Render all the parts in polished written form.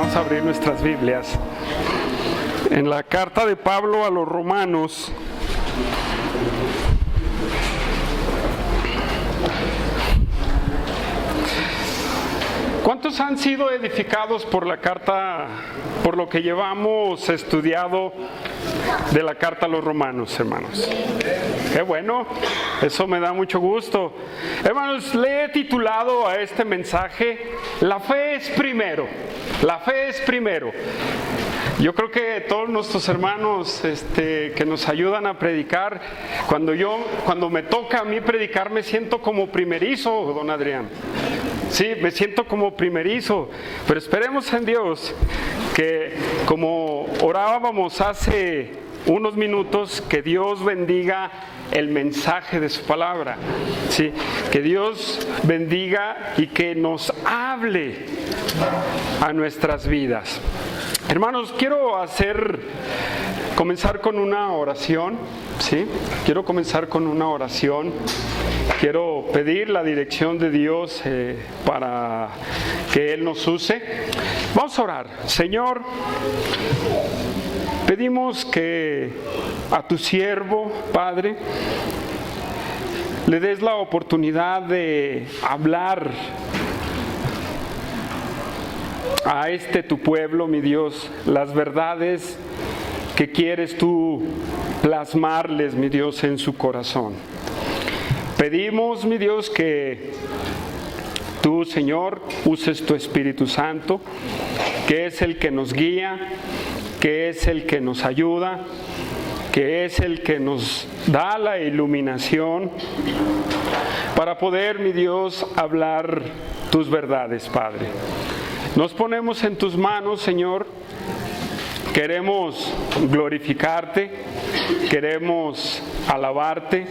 Vamos a abrir nuestras Biblias en la carta de Pablo a los Romanos. ¿Cuántos han sido edificados por la carta, por lo que llevamos estudiado de la carta a los Romanos, hermanos? Qué bueno, eso me da mucho gusto. Hermanos, le he titulado a este mensaje, La fe es primero. La fe es primero. Yo creo que todos nuestros hermanos que nos ayudan a predicar, cuando me toca a mí predicar, me siento como primerizo, don Adrián. Sí, me siento como primerizo, pero esperemos en Dios que, como orábamos hace unos minutos, que Dios bendiga el mensaje de su palabra, ¿sí? Que Dios bendiga y que nos hable a nuestras vidas. Hermanos, quiero comenzar con una oración, ¿sí? Quiero comenzar con una oración. Quiero pedir la dirección de Dios para que Él nos use. Vamos a orar. Señor, pedimos que a tu siervo, Padre, le des la oportunidad de hablar a tu pueblo, mi Dios, las verdades que quieres tú plasmarles, mi Dios, en su corazón. Pedimos, mi Dios, que tú, Señor, uses tu Espíritu Santo, que es el que nos guía, que es el que nos ayuda, que es el que nos da la iluminación para poder, mi Dios, hablar tus verdades, Padre. Nos ponemos en tus manos, Señor. Queremos glorificarte, queremos alabarte,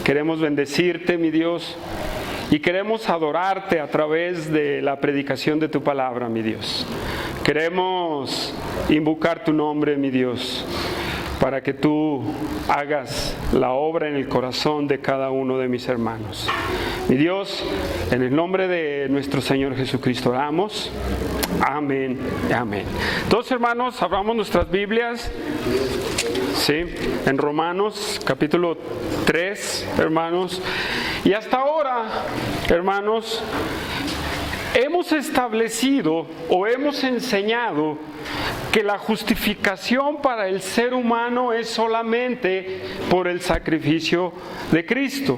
queremos bendecirte, mi Dios, y queremos adorarte a través de la predicación de tu palabra, mi Dios. Queremos invocar tu nombre, mi Dios, para que tú hagas la obra en el corazón de cada uno de mis hermanos. Mi Dios, en el nombre de nuestro Señor Jesucristo oramos. Amén, amén. Entonces, hermanos, abramos nuestras Biblias, ¿sí? En Romanos, capítulo 3, hermanos. Y hasta ahora, hermanos, hemos establecido o hemos enseñado que la justificación para el ser humano es solamente por el sacrificio de Cristo.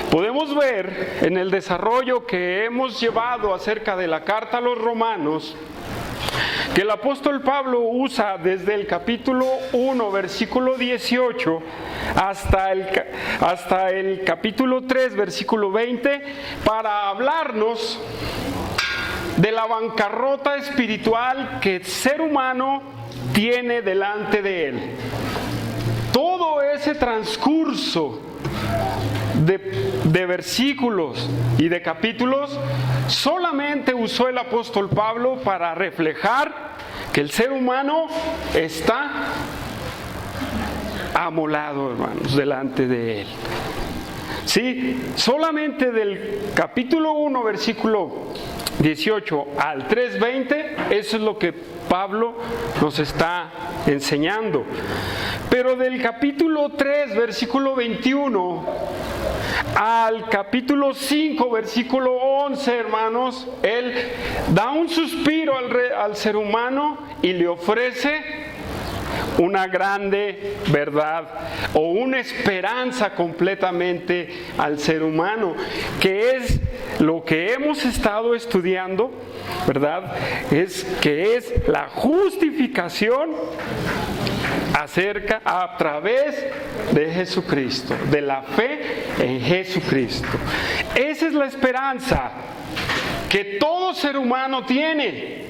Podemos ver en el desarrollo que hemos llevado acerca de la carta a los Romanos que el apóstol Pablo usa desde el capítulo 1, versículo 18, hasta el capítulo 3, versículo 20, para hablarnos de la bancarrota espiritual que el ser humano tiene delante de él. Todo ese transcurso de versículos y de capítulos solamente usó el apóstol Pablo para reflejar que el ser humano está amolado, hermanos, delante de él. Sí, solamente del capítulo 1, versículo 18 al 3:20, eso es lo que Pablo nos está enseñando. Pero del capítulo 3, versículo 21 al capítulo 5, versículo 11, hermanos, él da un suspiro al ser humano y le ofrece una grande verdad o una esperanza completamente al ser humano, que es lo que hemos estado estudiando, ¿verdad? Que es la justificación a través de Jesucristo, de la fe en Jesucristo. Esa es la esperanza que todo ser humano tiene.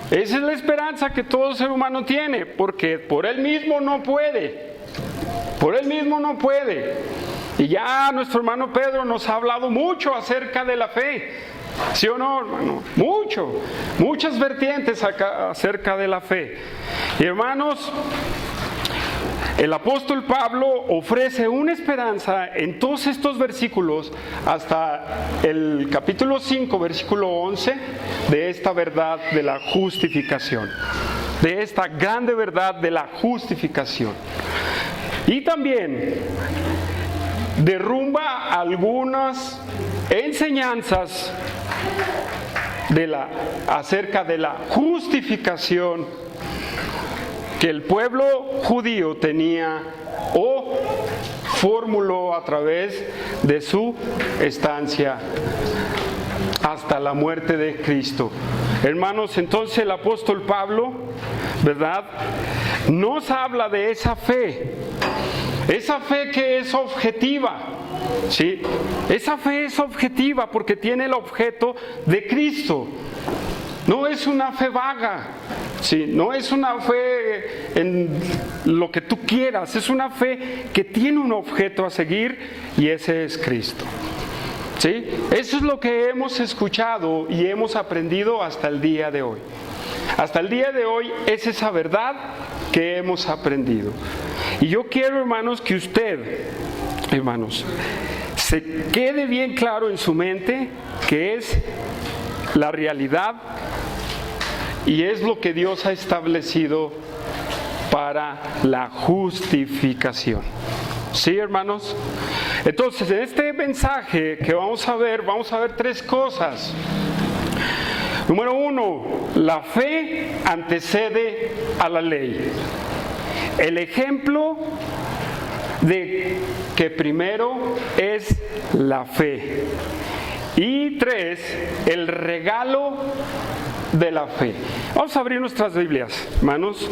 Esa es la esperanza que todo ser humano tiene, porque por él mismo no puede. Por él mismo no puede. Y ya nuestro hermano Pedro nos ha hablado mucho acerca de la fe. ¿Sí o no, hermano? Muchas vertientes acerca de la fe. Y hermanos, el apóstol Pablo ofrece una esperanza en todos estos versículos hasta el capítulo 5, versículo 11, de esta verdad de la justificación, de esta grande verdad de la justificación. Y también derrumba algunas enseñanzas acerca de la justificación que el pueblo judío tenía o formuló a través de su estancia hasta la muerte de Cristo. Hermanos, entonces el apóstol Pablo, ¿verdad?, nos habla de esa fe que es objetiva, ¿sí? Esa fe es objetiva porque tiene el objeto de Cristo. No es una fe vaga, ¿sí? No es una fe en lo que tú quieras, es una fe que tiene un objeto a seguir y ese es Cristo. ¿Sí? Eso es lo que hemos escuchado y hemos aprendido hasta el día de hoy. Hasta el día de hoy es esa verdad que hemos aprendido. Y yo quiero, hermanos, que usted, hermanos, se quede bien claro en su mente que es la realidad y es lo que Dios ha establecido para la justificación. ¿Sí, hermanos? Entonces, en este mensaje que vamos a ver tres cosas. Número 1, la fe antecede a la ley. El ejemplo de que primero es la fe. Y 3, el regalo de la fe. Vamos a abrir nuestras Biblias, hermanos,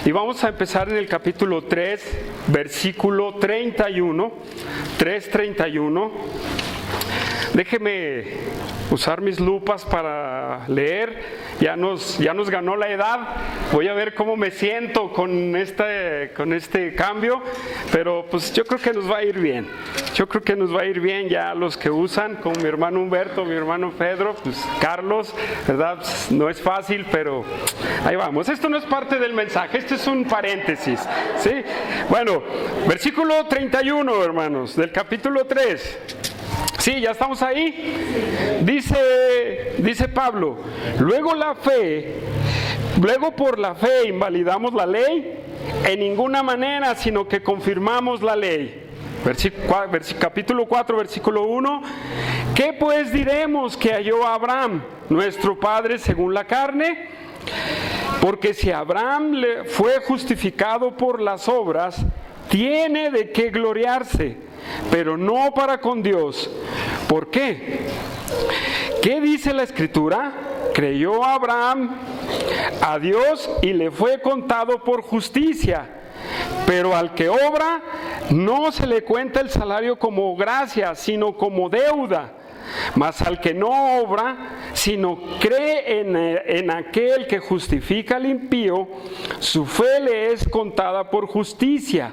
y vamos a empezar en el capítulo 3, versículo 31, 3:31. Déjeme usar mis lupas para leer. Ya nos ganó la edad. Voy a ver cómo me siento con este cambio, pero pues yo creo que nos va a ir bien. Yo creo que nos va a ir bien ya los que usan, como mi hermano Humberto, mi hermano Pedro, pues Carlos, ¿verdad? Pues, no es fácil, pero ahí vamos. Esto no es parte del mensaje, esto es un paréntesis, ¿sí? Bueno, versículo 31, hermanos, del capítulo 3. Sí, ya estamos ahí. Dice Pablo, luego por la fe invalidamos la ley, en ninguna manera, sino que confirmamos la ley. Capítulo 4, versículo 1. ¿Qué pues diremos que halló Abraham, nuestro padre según la carne? Porque si Abraham fue justificado por las obras, tiene de qué gloriarse, pero no para con Dios. ¿Por qué? ¿Qué dice la Escritura? Creyó Abraham a Dios y le fue contado por justicia. Pero al que obra, no se le cuenta el salario como gracia, sino como deuda. Mas al que no obra, sino cree en aquel que justifica al impío, su fe le es contada por justicia.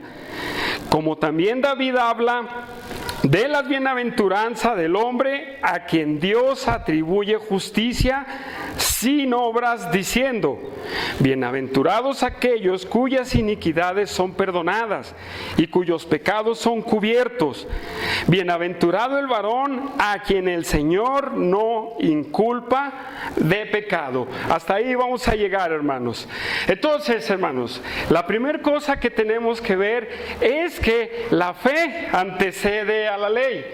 Como también David habla de la bienaventuranza del hombre a quien Dios atribuye justicia sin obras, diciendo: bienaventurados aquellos cuyas iniquidades son perdonadas y cuyos pecados son cubiertos. Bienaventurado el varón a quien el Señor no inculpa de pecado. Hasta ahí vamos a llegar, hermanos. Entonces, hermanos, la primera cosa que tenemos que ver es que la fe antecede a la ley.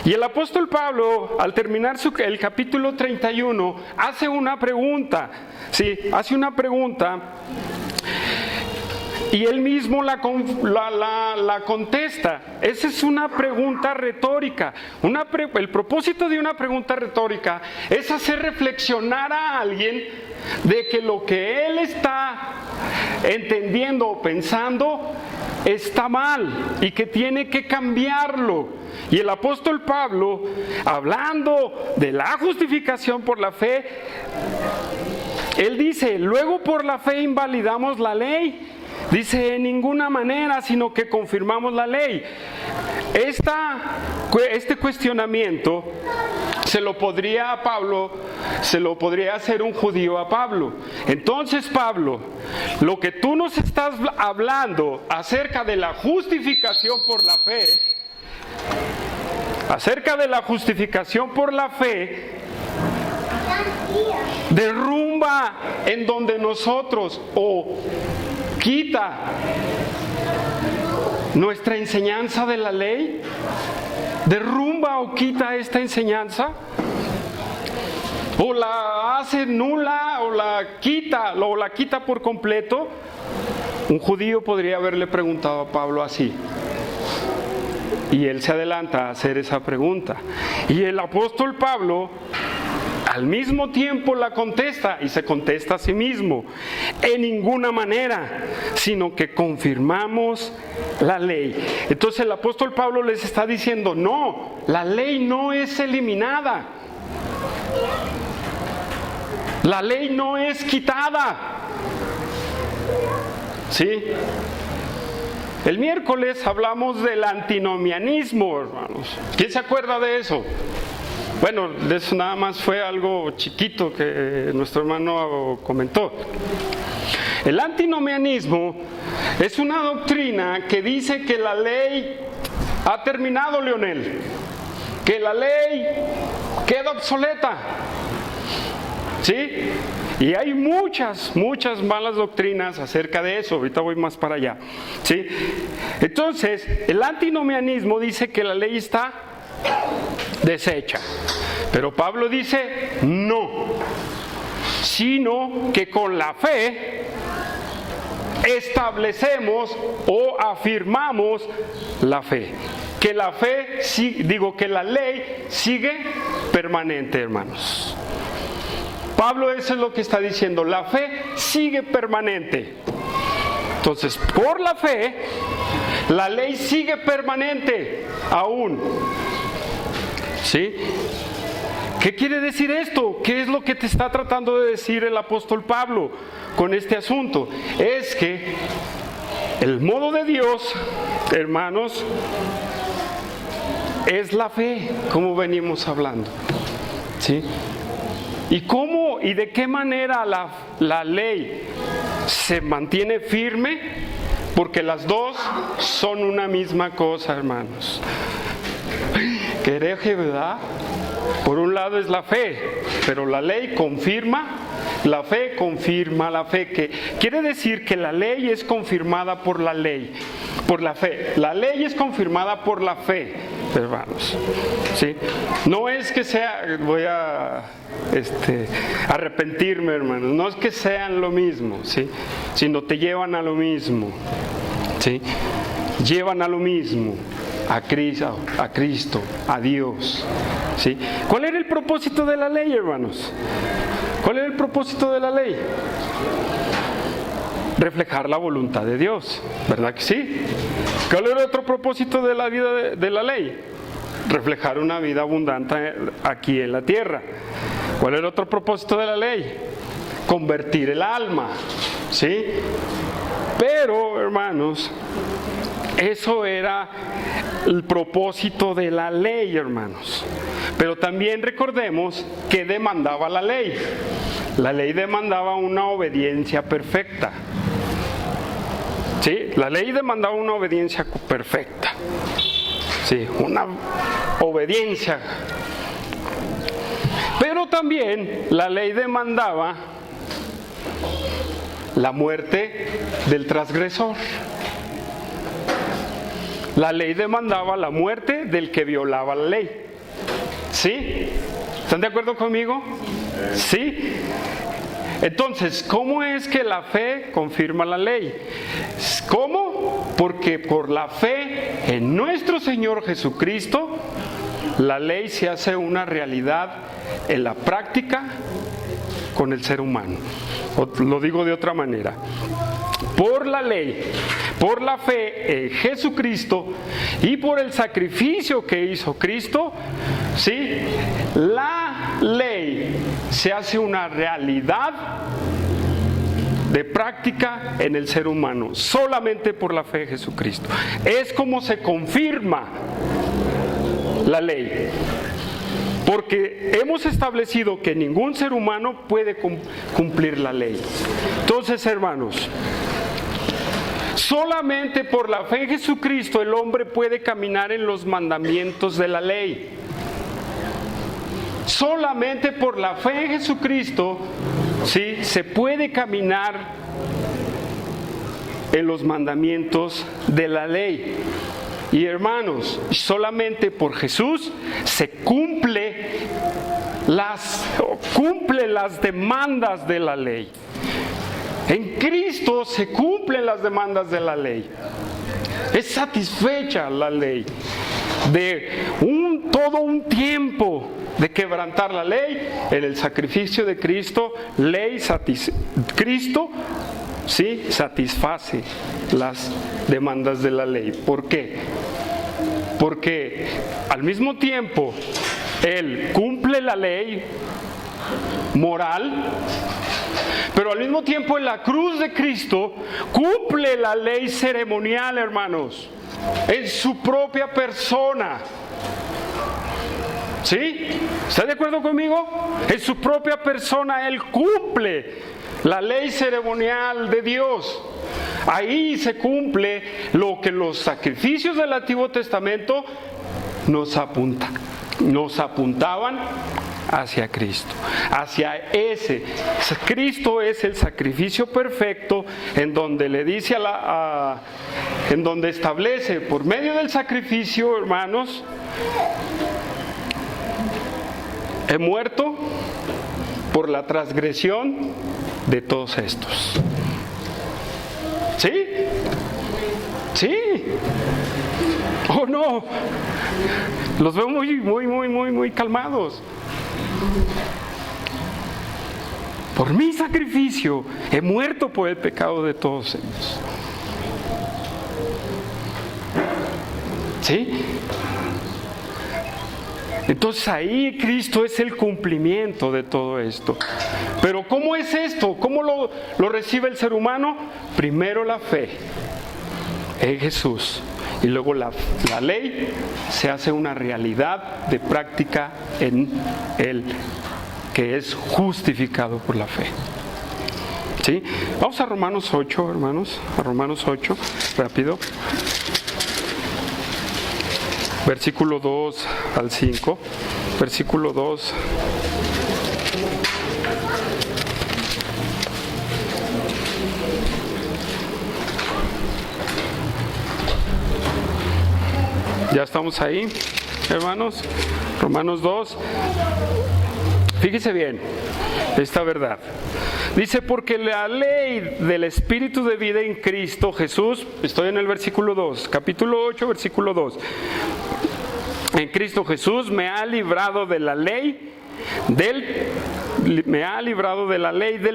Y el apóstol Pablo, al terminar el capítulo 31, hace una pregunta. Sí, hace una pregunta y él mismo la contesta. Esa es una pregunta retórica. El propósito de una pregunta retórica es hacer reflexionar a alguien de que lo que él está entendiendo o pensando está mal y que tiene que cambiarlo. Y el apóstol Pablo, hablando de la justificación por la fe, él dice: luego por la fe invalidamos la ley. Dice: en ninguna manera, sino que confirmamos la ley. Este cuestionamiento se lo podría hacer un judío a Pablo. Entonces, Pablo, lo que tú nos estás hablando acerca de la justificación por la fe, derrumba en donde nosotros, o quita nuestra enseñanza de la ley, derrumba o quita esta enseñanza, o la hace nula, o la quita por completo. Un judío podría haberle preguntado a Pablo así, y él se adelanta a hacer esa pregunta, y el apóstol Pablo al mismo tiempo la contesta, y se contesta a sí mismo: en ninguna manera, sino que confirmamos la ley. Entonces el apóstol Pablo les está diciendo: no, la ley no es eliminada, la ley no es quitada. ¿Sí? El miércoles hablamos del antinomianismo, hermanos. ¿Quién se acuerda de eso? Bueno, de eso nada más fue algo chiquito que nuestro hermano comentó. El antinomianismo es una doctrina que dice que la ley ha terminado, Leonel, que la ley queda obsoleta, ¿sí? Y hay muchas malas doctrinas acerca de eso. Ahorita voy más para allá, ¿sí? Entonces, el antinomianismo dice que la ley está deshecha. Pero Pablo dice: no, sino que con la fe establecemos o afirmamos la fe. Que la fe, que la ley sigue permanente, hermanos. Pablo eso es lo que está diciendo: la fe sigue permanente. Entonces, por la fe, la ley sigue permanente aún. ¿Sí? ¿Qué quiere decir esto? ¿Qué es lo que te está tratando de decir el apóstol Pablo con este asunto? Es que el modo de Dios, hermanos, es la fe, como venimos hablando. ¿Sí? ¿Y cómo y de qué manera la ley se mantiene firme? Porque las dos son una misma cosa, hermanos. Qué hereje, ¿verdad? Por un lado es la fe, pero la ley confirma la fe, que quiere decir que la ley es confirmada por la ley, por la fe. La ley es confirmada por la fe, hermanos. ¿Sí? No es que voy a arrepentirme, hermanos, no es que sean lo mismo, ¿sí? Sino te llevan a lo mismo, ¿sí? Llevan a lo mismo. A Cristo, a Dios. ¿Sí? ¿Cuál era el propósito de la ley, hermanos? ¿Cuál era el propósito de la ley? Reflejar la voluntad de Dios, ¿verdad que sí? ¿Cuál era otro propósito de la vida de la ley? Reflejar una vida abundante aquí en la tierra. ¿Cuál era otro propósito de la ley? Convertir el alma, ¿sí? Pero, hermanos, eso era el propósito de la ley, hermanos. Pero también recordemos que demandaba la ley. La ley demandaba una obediencia perfecta. ¿Sí? La ley demandaba una obediencia perfecta. Sí, una obediencia. Pero también la ley demandaba la muerte del transgresor. La ley demandaba la muerte del que violaba la ley. ¿Sí? ¿Están de acuerdo conmigo? ¿Sí? Entonces, ¿cómo es que la fe confirma la ley? ¿Cómo? Porque por la fe en nuestro Señor Jesucristo, la ley se hace una realidad en la práctica con el ser humano. Lo digo de otra manera. Por la ley, por la fe en Jesucristo y por el sacrificio que hizo Cristo, ¿sí? La ley se hace una realidad de práctica en el ser humano, solamente por la fe en porque hemos establecido que ningún ser humano puede cumplir la ley. Entonces, hermanos, solamente por la fe en Jesucristo el hombre puede caminar en los mandamientos de la ley. Solamente por la fe en Jesucristo, ¿sí?, se puede caminar en los mandamientos de la ley. Y hermanos, solamente por Jesús se cumple las demandas de la ley. En Cristo se cumplen las demandas de la ley. Es satisfecha la ley. De todo un tiempo de quebrantar la ley, en el sacrificio de Cristo, Cristo, sí, satisface las demandas de la ley. ¿Por qué? Porque al mismo tiempo Él cumple la ley moral, pero al mismo tiempo en la cruz de Cristo cumple la ley ceremonial, hermanos, en su propia persona. ¿Sí? ¿Está de acuerdo conmigo? En su propia persona Él cumple la ley ceremonial de Dios. Ahí se cumple lo que los sacrificios del Antiguo Testamento nos apuntaban hacia Cristo, hacia ese. Cristo es el sacrificio perfecto, en donde le dice en donde establece por medio del sacrificio, hermanos, he muerto por la transgresión de todos estos. ¿Sí? ¿Sí? ¿O no? Los veo muy calmados. Por mi sacrificio he muerto por el pecado de todos ellos. ¿Sí? Entonces ahí Cristo es el cumplimiento de todo esto. Pero ¿cómo es esto? ¿Cómo lo recibe el ser humano? Primero la fe en Jesús, y luego la ley se hace una realidad de práctica en Él, que es justificado por la fe. ¿Sí? Vamos a Romanos 8, hermanos, a Romanos 8, rápido. Versículo 2 al 5, versículo 2. Ya estamos ahí, hermanos. Romanos 2. Fíjese bien esta verdad. Dice, porque la ley del Espíritu de vida en Cristo Jesús, estoy en el versículo 2, capítulo 8, versículo 2. En Cristo Jesús me ha librado de la ley del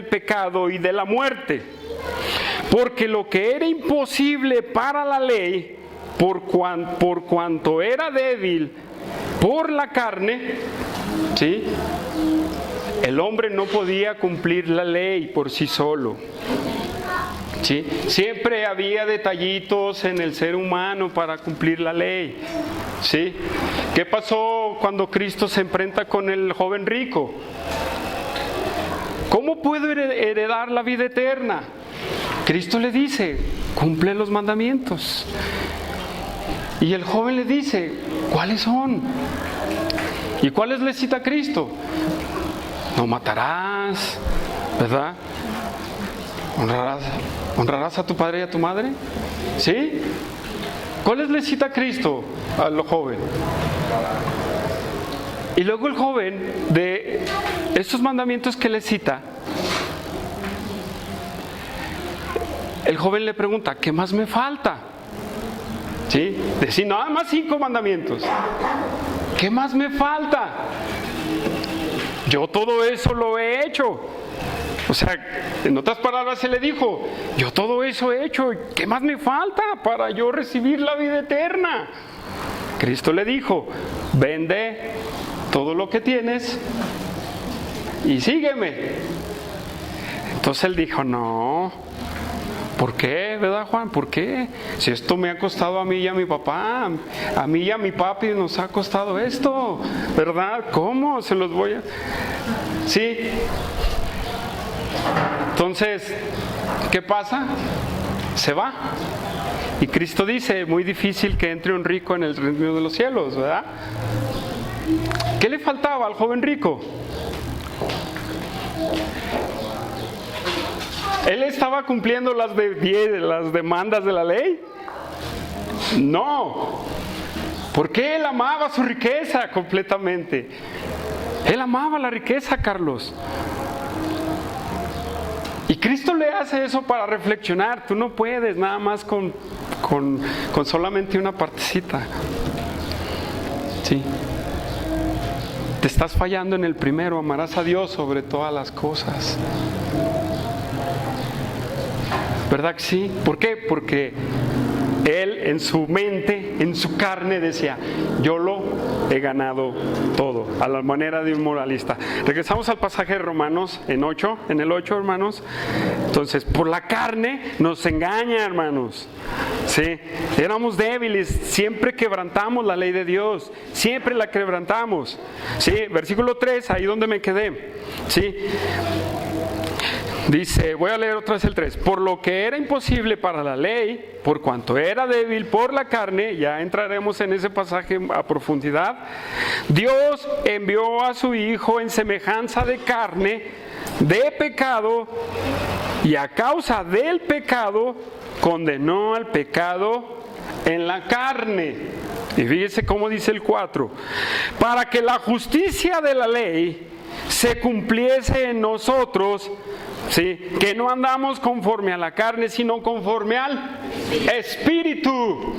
pecado y de la muerte. Porque lo que era imposible para la ley, por cuanto era débil por la carne, ¿sí?, el hombre no podía cumplir la ley por sí solo. ¿Sí? Siempre había detallitos en el ser humano para cumplir la ley. ¿Sí? ¿Qué pasó cuando Cristo se enfrenta con el joven rico? ¿Cómo puedo heredar la vida eterna? Cristo le dice, cumple los mandamientos. Y el joven le dice, ¿cuáles son? ¿Y cuáles le cita Cristo? No matarás, ¿verdad? ¿Honrarás a tu padre y a tu madre? ¿Sí? ¿Cuáles le cita Cristo al joven? Y luego el joven, de estos mandamientos que le cita, el joven le pregunta, ¿qué más me falta? ¿Sí? Decir, nada más 5 mandamientos. ¿Qué más me falta? Yo todo eso lo he hecho. O sea, en otras palabras se le dijo, yo todo eso he hecho, ¿qué más me falta para yo recibir la vida eterna? Cristo le dijo, vende todo lo que tienes y sígueme. Entonces él dijo, no, ¿Por qué, verdad, Juan? ¿Por qué? Si esto me ha costado a mí y a mi papá, a mí y a mi papi nos ha costado esto, ¿verdad? ¿Cómo se los voy a...? Sí. Entonces, ¿qué pasa? Se va. Y Cristo dice, muy difícil que entre un rico en el reino de los cielos, ¿verdad? ¿Qué le faltaba al joven rico? ¿Él estaba cumpliendo las demandas de la ley? No. Porque él amaba su riqueza completamente. Él amaba la riqueza, Carlos. Y Cristo le hace eso para reflexionar. Tú no puedes nada más con solamente una partecita. Sí. Te estás fallando en el primero. Amarás a Dios sobre todas las cosas. ¿Verdad que sí? ¿Por qué? Porque él en su mente, en su carne decía, yo lo he ganado todo, a la manera de un moralista. Regresamos al pasaje de Romanos en el 8, hermanos. Entonces, por la carne nos engaña, hermanos. Sí, éramos débiles, siempre quebrantamos la ley de Dios, siempre la quebrantamos. Sí, versículo 3, ahí donde me quedé. Sí. Dice, voy a leer otra vez el 3. Por lo que era imposible para la ley, por cuanto era débil por la carne, ya entraremos en ese pasaje a profundidad, Dios envió a su Hijo en semejanza de carne, de pecado, y a causa del pecado, condenó al pecado en la carne. Y fíjese cómo dice el 4. Para que la justicia de la ley se cumpliese en nosotros, ¿sí? Que no andamos conforme a la carne, sino conforme al Espíritu.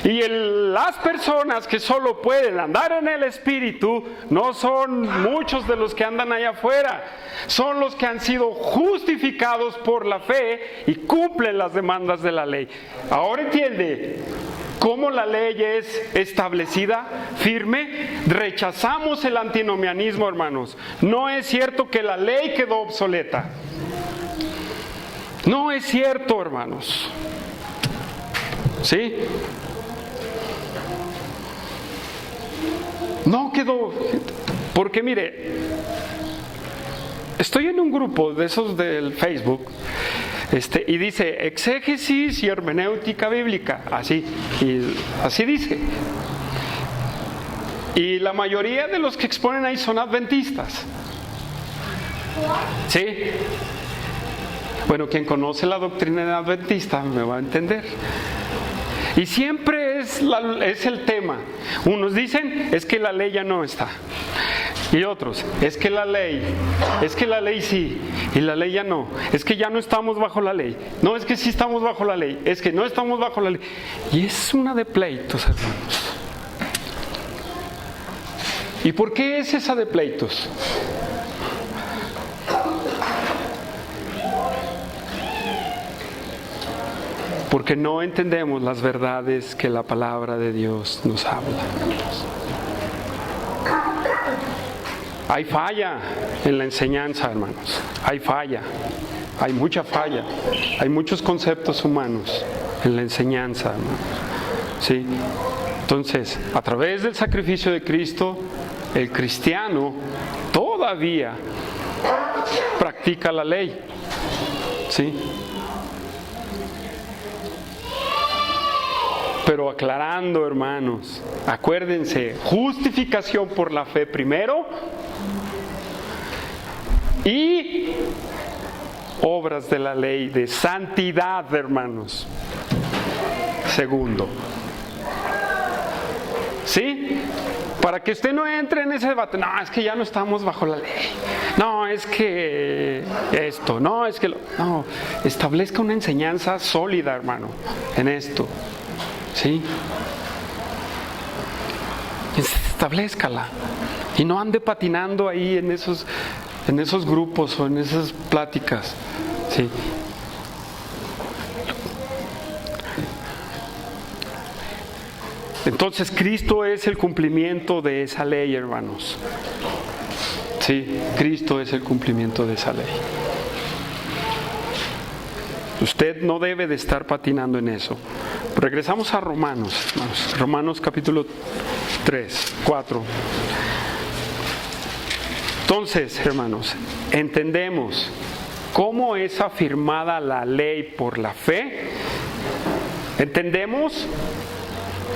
Y las personas que solo pueden andar en el Espíritu no son muchos de los que andan allá afuera, son los que han sido justificados por la fe y cumplen las demandas de la ley. Ahora entiende cómo la ley es establecida, firme. Rechazamos el antinomianismo, hermanos. No es cierto que la ley quedó obsoleta. No es cierto, hermanos. ¿Sí? No quedó. Porque mire, estoy en un grupo de esos del Facebook. Y dice exégesis y hermenéutica bíblica, así dice. Y la mayoría de los que exponen ahí son adventistas. ¿Sí? Bueno, quien conoce la doctrina adventista me va a entender. Y siempre es el tema. Unos dicen, es que la ley ya no está. Y otros, es que la ley sí, y la ley ya no. Es que ya no estamos bajo la ley. No, es que sí estamos bajo la ley. Es que no estamos bajo la ley. Y es una de pleitos, hermanos. ¿Y por qué es esa de pleitos? Porque no entendemos las verdades que la palabra de Dios nos habla. Hay falla en la enseñanza, hermanos. Hay falla. Hay mucha falla. Hay muchos conceptos humanos en la enseñanza, hermanos. ¿Sí? Entonces, a través del sacrificio de Cristo, el cristiano todavía practica la ley. ¿Sí? Pero aclarando, hermanos, acuérdense, justificación por la fe primero y obras de la ley de santidad, hermanos, segundo. ¿Sí? Para que usted no entre en ese debate. No, es que ya no estamos bajo la ley. No, es que esto. No, es que no. Establezca una enseñanza sólida, hermano, en esto. ¿Sí? Establezcala. Y no ande patinando ahí en esos grupos o en esas pláticas. ¿Sí? Entonces Cristo es el cumplimiento de esa ley, hermanos. Sí, Cristo es el cumplimiento de esa ley. Usted no debe de estar patinando en eso. Regresamos a Romanos, Romanos capítulo 3, 4. Entonces, hermanos, entendemos cómo es afirmada la ley por la fe. Entendemos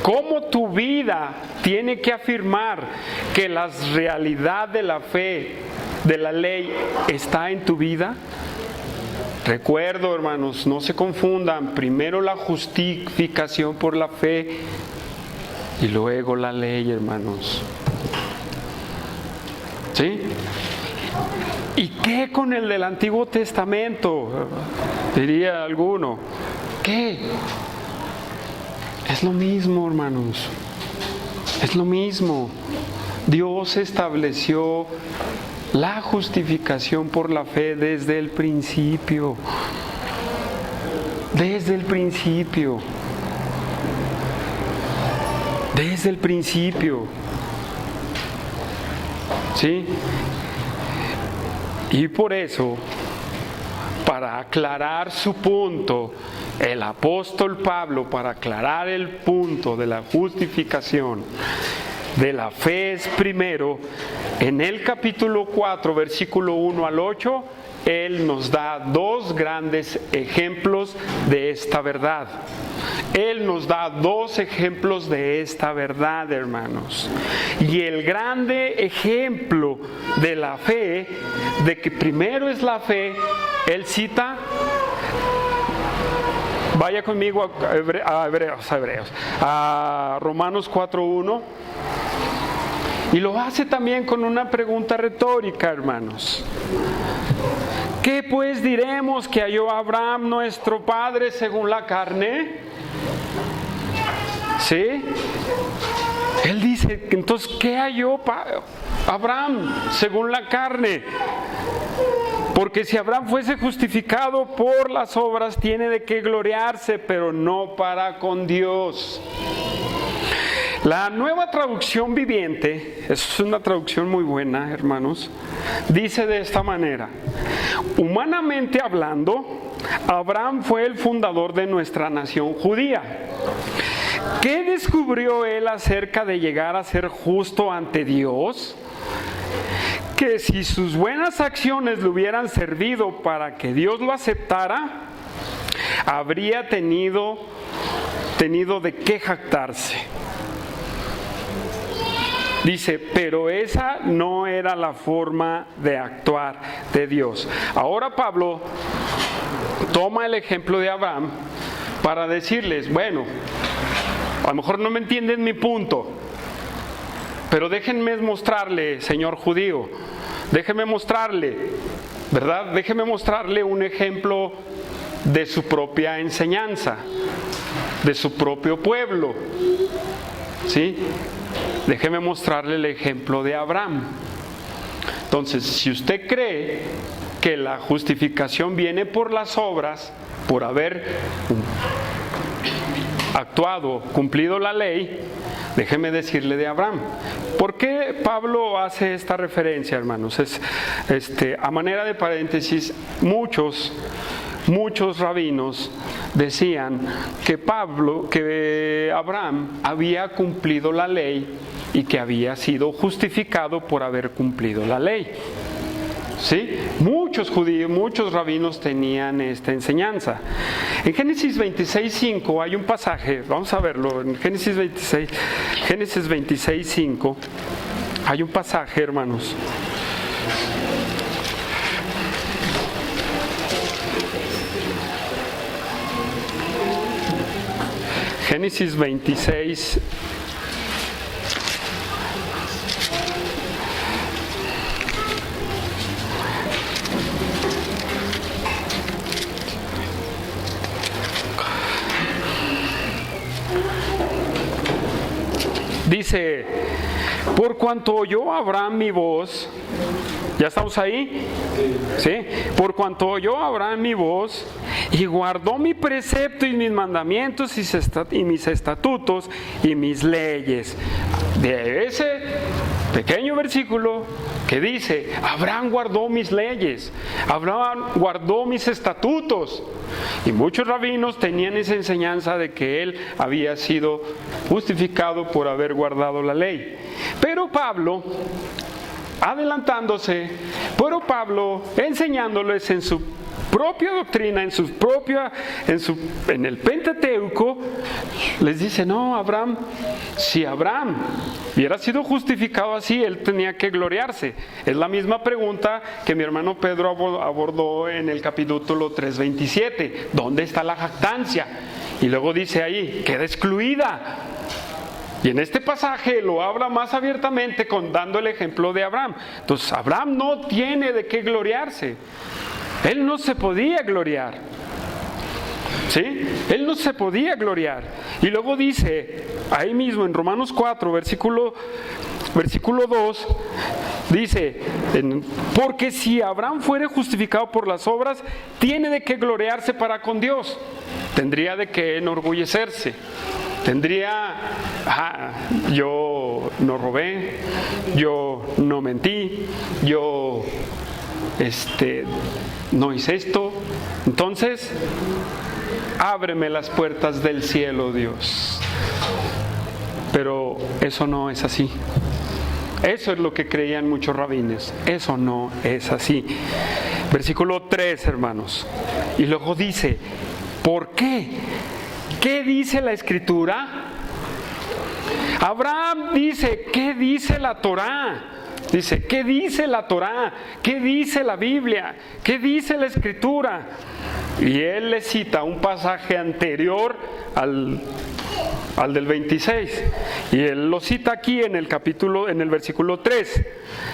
cómo tu vida tiene que afirmar que la realidad de la fe, de la ley, está en tu vida. Recuerdo, hermanos, no se confundan, primero la justificación por la fe y luego la ley, hermanos. ¿Sí? ¿Y qué con el del Antiguo Testamento? Diría alguno. ¿Qué? Es lo mismo, hermanos. Es lo mismo. Dios estableció la justificación por la fe desde el principio. Desde el principio. Desde el principio. ¿Sí? Y por eso, para aclarar su punto, el apóstol Pablo, para aclarar el punto de la justificación de la fe es primero, en el capítulo 4, versículo 1 al 8, él nos da dos grandes ejemplos de esta verdad. Él nos da dos ejemplos de esta verdad, hermanos. Y el grande ejemplo de la fe, de que primero es la fe, él cita, vaya conmigo a Hebreos, a Romanos 4:1. Y lo hace también con una pregunta retórica, hermanos. ¿Qué pues diremos que halló Abraham nuestro padre según la carne? ¿Sí? Él dice, entonces, ¿qué halló Abraham según la carne? Porque si Abraham fuese justificado por las obras, tiene de qué gloriarse, pero no para con Dios. La Nueva Traducción Viviente, es una traducción muy buena, hermanos, dice de esta manera: humanamente hablando, Abraham fue el fundador de nuestra nación judía. ¿Qué descubrió él acerca de llegar a ser justo ante Dios? Que si sus buenas acciones le hubieran servido para que Dios lo aceptara, habría tenido de qué jactarse. Dice, pero esa no era la forma de actuar de Dios. Ahora Pablo toma el ejemplo de Abraham para decirles, bueno, a lo mejor no me entienden mi punto, pero déjenme mostrarle, señor judío, déjenme mostrarle, ¿verdad? Déjenme mostrarle un ejemplo de su propia enseñanza, de su propio pueblo, ¿sí? Déjeme mostrarle el ejemplo de Abraham. Entonces, si usted cree que la justificación viene por las obras, por haber actuado, cumplido la ley, déjeme decirle de Abraham. ¿Por qué Pablo hace esta referencia, hermanos? A manera de paréntesis, muchos rabinos decían que Abraham había cumplido la ley y que había sido justificado por haber cumplido la ley. ¿Sí? Muchos judíos, muchos rabinos tenían esta enseñanza. En Génesis 26:5 hay un pasaje, vamos a verlo, en Génesis 26:5 hay un pasaje, hermanos. Génesis 26. Dice, por cuanto oyó Abraham mi voz, ¿ya estamos ahí? ¿Sí? Por cuanto oyó Abraham mi voz y guardó mi precepto y mis mandamientos y mis estatutos y mis leyes. De ese pequeño versículo que dice, Abraham guardó mis leyes, Abraham guardó mis estatutos. Y muchos rabinos tenían esa enseñanza de que él había sido justificado por haber guardado la ley. Pero Pablo, adelantándose, enseñándoles en su propia doctrina, en el Pentateuco, les dice, no, Abraham, si Abraham hubiera sido justificado así, él tenía que gloriarse. Es la misma pregunta que mi hermano Pedro abordó en el capítulo 3:27. ¿Dónde está la jactancia? Y luego dice ahí, queda excluida. Y en este pasaje lo habla más abiertamente dando el ejemplo de Abraham. Entonces, Abraham no tiene de qué gloriarse. Él no se podía gloriar. ¿Sí? Él no se podía gloriar. Y luego dice, ahí mismo en Romanos 4, versículo 2, dice, porque si Abraham fuere justificado por las obras, tiene de qué gloriarse para con Dios. Tendría de qué enorgullecerse. Tendría, yo no robé, yo no mentí, yo no hice esto. Entonces, ábreme las puertas del cielo, Dios. Pero eso no es así. Eso es lo que creían muchos rabines. Eso no es así. Versículo 3, hermanos. Y luego dice, ¿por qué? ¿Qué dice la Escritura? Abraham dice, ¿qué dice la Torá? Dice, ¿qué dice la Torá? ¿Qué dice la Biblia? ¿Qué dice la Escritura? Y él le cita un pasaje anterior al del 26. Y él lo cita aquí en el versículo 3.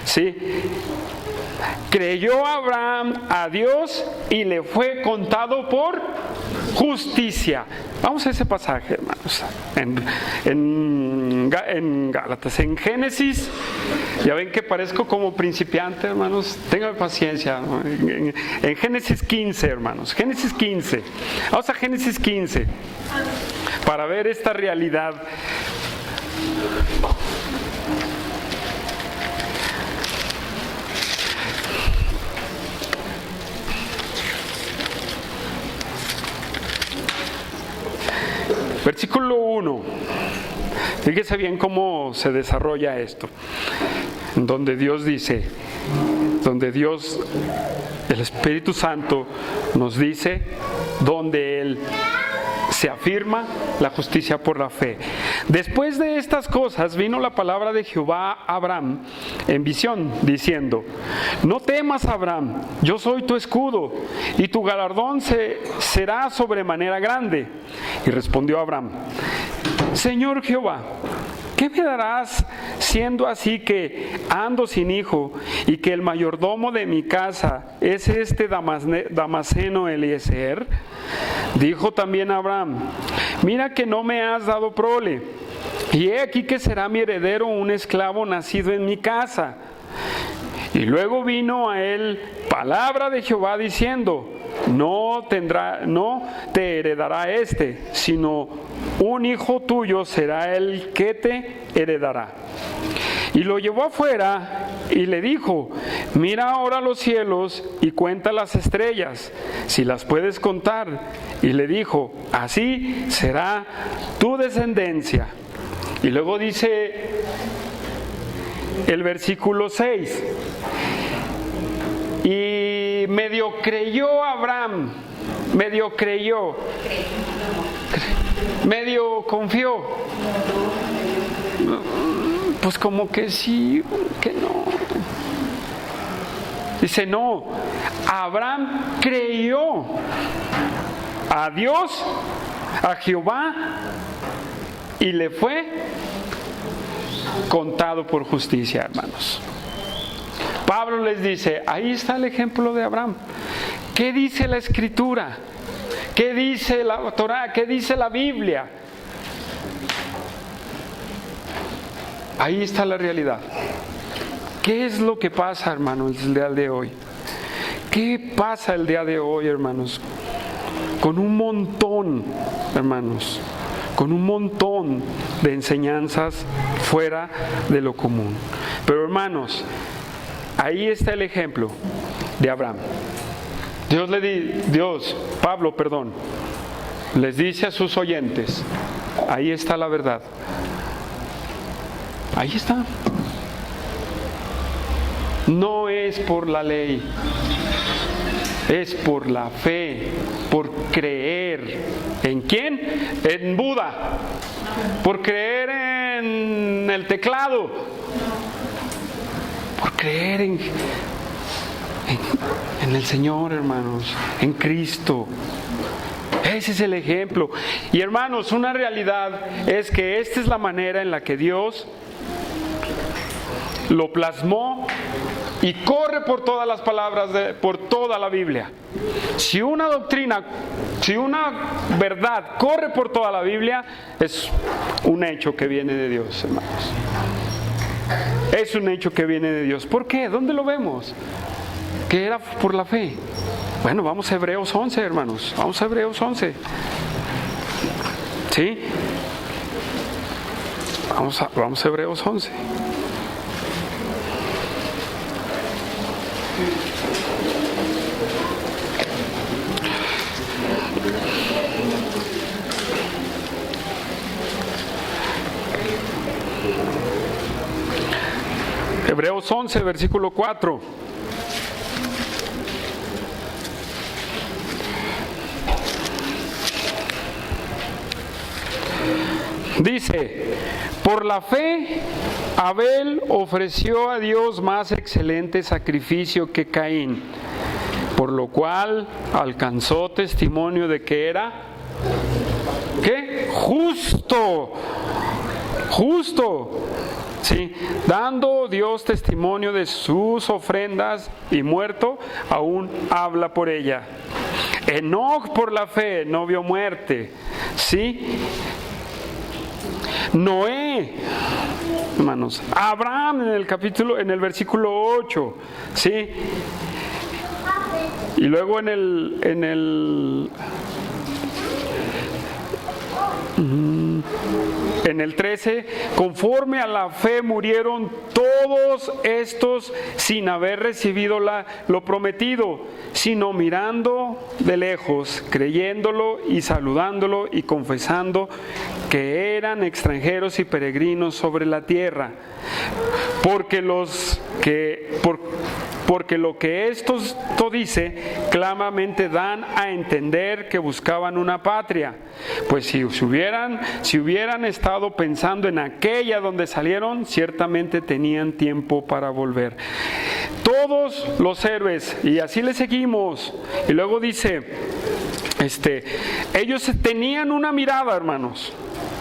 ¿Sí? Creyó Abraham a Dios y le fue contado por justicia. Vamos a ese pasaje, hermanos. En Gálatas, en Génesis. Ya ven que parezco como principiante, hermanos. Tengan paciencia. En Génesis 15, hermanos. Génesis 15. Vamos a Génesis 15 para ver esta realidad. Versículo 1. Fíjese bien cómo se desarrolla esto. Donde Dios dice, el Espíritu Santo nos dice, donde Él se afirma la justicia por la fe. Después de estas cosas vino la palabra de Jehová a Abraham en visión, diciendo, no temas, Abraham, yo soy tu escudo, y tu galardón será sobremanera grande. Y respondió Abraham, Señor Jehová, ¿qué me darás siendo así que ando sin hijo y que el mayordomo de mi casa es este Damaseno Eliezer? Dijo también Abraham, mira que no me has dado prole, y he aquí que será mi heredero un esclavo nacido en mi casa. Y luego vino a él palabra de Jehová diciendo, no te heredará sino un hijo tuyo será el que te heredará. Y lo llevó afuera y le dijo, mira ahora los cielos y cuenta las estrellas, si las puedes contar. Y le dijo, así será tu descendencia. Y luego dice el versículo 6, y medio creyó Abraham, medio confió. Pues como que sí, que no. Dice, no, Abraham creyó a Dios, a Jehová, y le fue contado por justicia, hermanos. Pablo les dice, ahí está el ejemplo de Abraham. ¿Qué dice la Escritura? ¿Qué dice la Torá? ¿Qué dice la Biblia? Ahí está la realidad. ¿Qué es lo que pasa, hermanos, el día de hoy? ¿Qué pasa el día de hoy, hermanos? Con un montón, hermanos, con un montón de enseñanzas fuera de lo común. Pero hermanos, ahí está el ejemplo de Abraham. Pablo, les dice a sus oyentes, ahí está la verdad. Ahí está. No es por la ley, es por la fe, por creer. ¿En quién? En Buda. Por creer en el teclado. Por creer en el Señor, hermanos, en Cristo. Ese es el ejemplo. Y hermanos, una realidad es que esta es la manera en la que Dios lo plasmó y corre por todas las palabras, por toda la Biblia. Si una doctrina, si una verdad corre por toda la Biblia, es un hecho que viene de Dios, hermanos. Es un hecho que viene de Dios. ¿Por qué? ¿Dónde lo vemos? Que era por la fe. Bueno, vamos a Hebreos 11, hermanos. Vamos a Hebreos 11. ¿Sí? Vamos a Hebreos 11. Hebreos 11, versículo 4. Dice, por la fe, Abel ofreció a Dios más excelente sacrificio que Caín, por lo cual alcanzó testimonio de que era, ¿qué? Justo. Sí, dando Dios testimonio de sus ofrendas y muerto, aún habla por ella. Enoc por la fe no vio muerte. Sí. Noé, hermanos, Abraham en el versículo 8, ¿sí? Y luego en el 13, conforme a la fe murieron todos estos sin haber recibido lo prometido, sino mirando de lejos, creyéndolo y saludándolo y confesando que eran extranjeros y peregrinos sobre la tierra. Porque lo que esto dice, claramente dan a entender que buscaban una patria. Pues si hubieran estado pensando en aquella donde salieron, ciertamente tenían tiempo para volver. Todos los héroes, y así le seguimos. Y luego dice, ellos tenían una mirada, hermanos.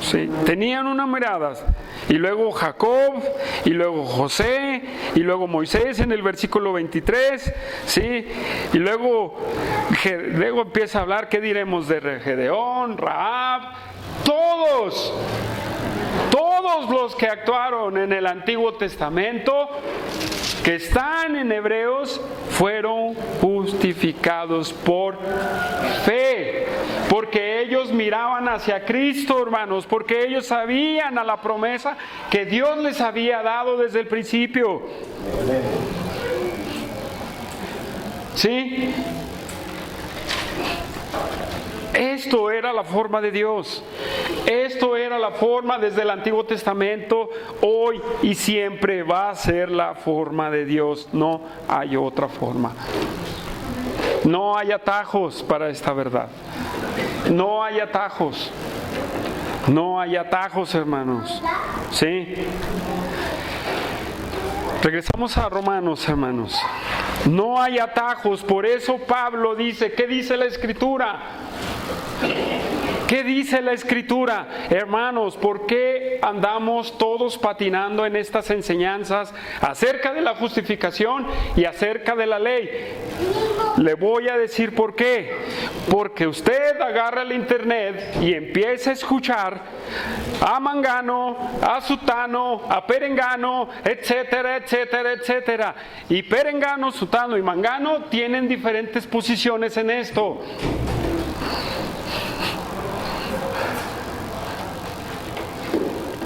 Sí, tenían una mirada. Y luego Jacob, y luego José, y luego Moisés en el versículo 23, ¿sí? Y luego empieza a hablar, ¿qué diremos de Gedeón, Rahab? Todos los que actuaron en el Antiguo Testamento, que están en Hebreos, fueron justificados por fe, porque ellos miraban hacia Cristo, hermanos, porque ellos sabían a la promesa que Dios les había dado desde el principio. ¿Sí? Esto era la forma de Dios. Esto era la forma desde el Antiguo Testamento, hoy y siempre va a ser la forma de Dios. No hay otra forma. No hay atajos para esta verdad. No hay atajos. No hay atajos, hermanos. ¿Sí? Regresamos a Romanos, hermanos. No hay atajos. Por eso Pablo dice, ¿qué dice la Escritura? ¿Qué dice la Escritura? Hermanos, ¿por qué andamos todos patinando en estas enseñanzas acerca de la justificación y acerca de la ley? Le voy a decir por qué. Porque usted agarra el internet y empieza a escuchar a Mangano, a Sutano, a Perengano, etcétera, etcétera, etcétera. Y Perengano, Sutano y Mangano tienen diferentes posiciones en esto.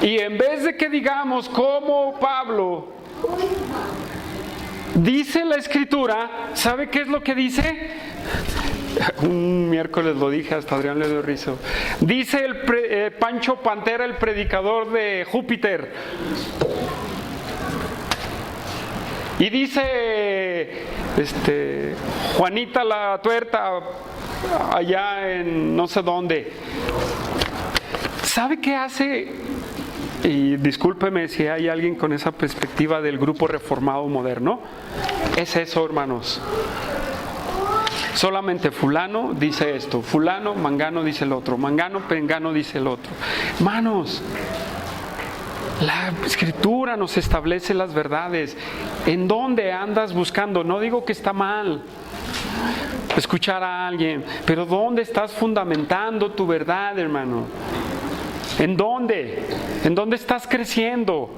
Y en vez de que digamos como Pablo, Dice la Escritura, ¿sabe qué es lo que dice? Un miércoles lo dije, hasta Adrián le dio risa. Dice Pancho Pantera, el predicador de Júpiter. Y dice Juanita la tuerta, allá en no sé dónde. ¿Sabe qué hace? Y discúlpeme si hay alguien con esa perspectiva del grupo reformado moderno. Es eso, hermanos. Solamente fulano dice esto, fulano, mangano dice el otro, mangano, pengano dice el otro. Hermanos, la Escritura nos establece las verdades. ¿En dónde andas buscando? No digo que está mal escuchar a alguien, pero ¿dónde estás fundamentando tu verdad, hermano? ¿En dónde? ¿En dónde estás creciendo?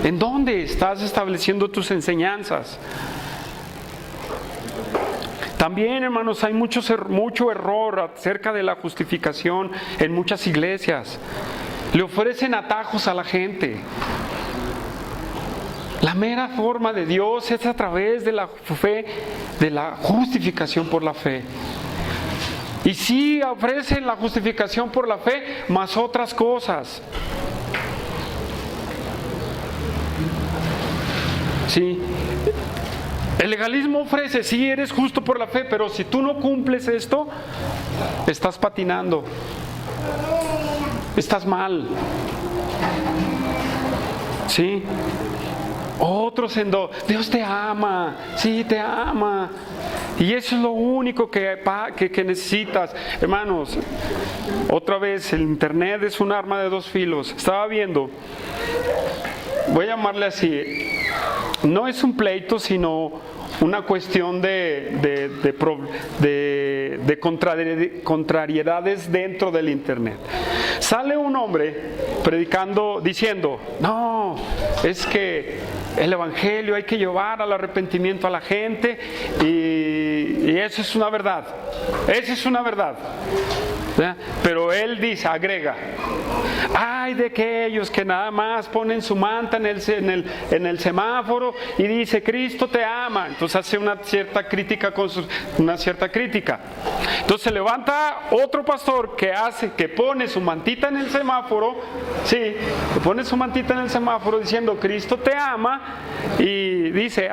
¿En dónde estás estableciendo tus enseñanzas? También, hermanos, hay mucho error acerca de la justificación en muchas iglesias. Le ofrecen atajos a la gente. La mera forma de Dios es a través de la fe, de la justificación por la fe. Y sí ofrecen la justificación por la fe, más otras cosas. Sí. El legalismo ofrece, sí, eres justo por la fe, pero si tú no cumples esto, estás patinando. Estás mal. Sí. Otros Dios te ama, sí, te ama. Y eso es lo único que necesitas. Hermanos, otra vez, el internet es un arma de dos filos. Estaba viendo, voy a llamarle así, no es un pleito, sino una cuestión de contrariedades dentro del internet. Sale un hombre predicando, diciendo, no, es que el evangelio hay que llevar al arrepentimiento a la gente y eso es una verdad. Eso es una verdad. ¿Ya? Pero él dice, agrega, ay de aquellos que nada más ponen su manta en el semáforo y dice, Cristo te ama. Entonces hace una cierta crítica Entonces se levanta otro pastor que pone su mantita en el semáforo, sí, que pone su mantita en el semáforo diciendo, Cristo te ama, y dice,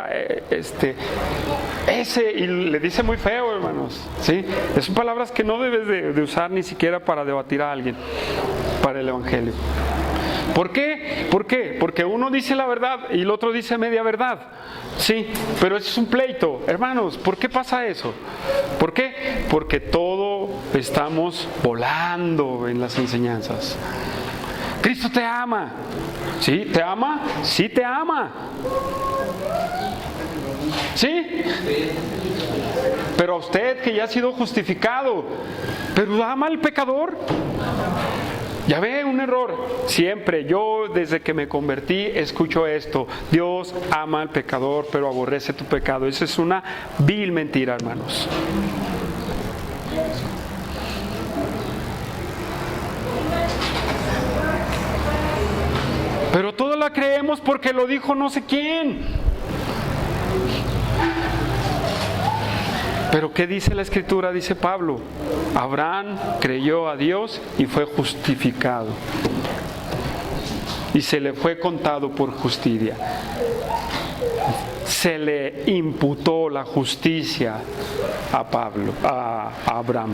y le dice muy feo, hermanos, sí, son palabras que no debes de usar ni siquiera para debatir a alguien, para el evangelio. ¿Por qué? ¿Por qué? Porque uno dice la verdad y el otro dice media verdad. Sí, pero eso es un pleito. Hermanos, ¿por qué pasa eso? ¿Por qué? Porque todo estamos volando en las enseñanzas. Cristo te ama. ¿Sí? ¿Te ama? Sí, te ama. ¿Sí? Pero a usted que ya ha sido justificado, ¿pero ama al pecador? Ya ve, un error. Siempre, yo desde que me convertí escucho esto: Dios ama al pecador, pero aborrece tu pecado. Esa es una vil mentira, hermanos. Pero todo la creemos porque lo dijo no sé quién. Pero ¿qué dice la Escritura? Dice Pablo, Abraham creyó a Dios y fue justificado. Y se le fue contado por justicia. Se le imputó la justicia a Abraham.